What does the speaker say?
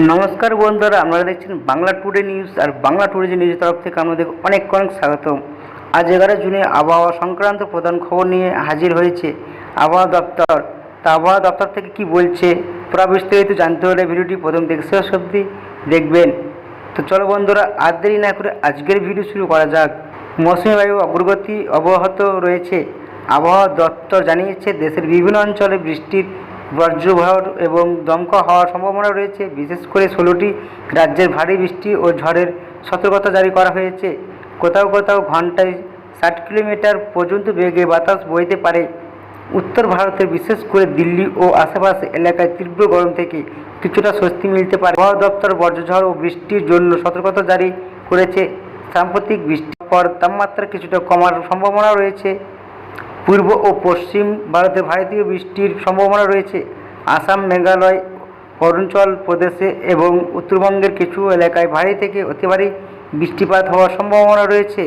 নমস্কার বন্ধুরা, আপনারা দেখছেন বাংলা টুডে নিউজ। আর বাংলা টুডে নিউজের তরফ থেকে আমাদের অনেক অনেক স্বাগতম। আজ 11 জুনে আবহাওয়া সংক্রান্ত প্রধান খবর নিয়ে হাজির হয়েছে আবহাওয়া দপ্তর। তা আবহাওয়া দপ্তর থেকে কি বলছে পুরো বিস্তারিত জানতে হলে ভিডিওটি প্রথম থেকে শেষ অবধি দেখবেন। তো চলো বন্ধুরা, আর দেরি না করে আজকের ভিডিও শুরু করা যাক। মৌসুমী বায়ু অগ্রগতি অব্যাহত রয়েছে। আবহাওয়া দপ্তর জানিয়েছে দেশের বিভিন্ন অঞ্চলে বৃষ্টির বজ্রঝড় এবং দমকা হওয়ার সম্ভাবনা রয়েছে। বিশেষ করে 16টি রাজ্যের ভারী বৃষ্টি ও ঝড়ের সতর্কতা জারি করা হয়েছে। কোথাও কোথাও ঘন্টায় 60 কিলোমিটার পর্যন্ত বেগে বাতাস বইতে পারে। উত্তর ভারতের বিশেষ করে দিল্লি ও আশেপাশে এলাকায় তীব্র গরম থেকে কিছুটা স্বস্তি মিলতে পারে। আবহাওয়া দপ্তর বজ্রঝড় ও বৃষ্টির জন্য সতর্কতা জারি করেছে। সাম্প্রতিক বৃষ্টির পর তাপমাত্রা কিছুটা কমার সম্ভাবনা রয়েছে। পূর্ব ও পশ্চিম ভারতে ভারতীয় বৃষ্টির সম্ভাবনা রয়েছে। আসাম, মেঘালয়, অরুণাচল প্রদেশে এবং উত্তরবঙ্গের কিছু এলাকায় ভারী থেকে অতি ভারী বৃষ্টিপাত হওয়ার সম্ভাবনা রয়েছে।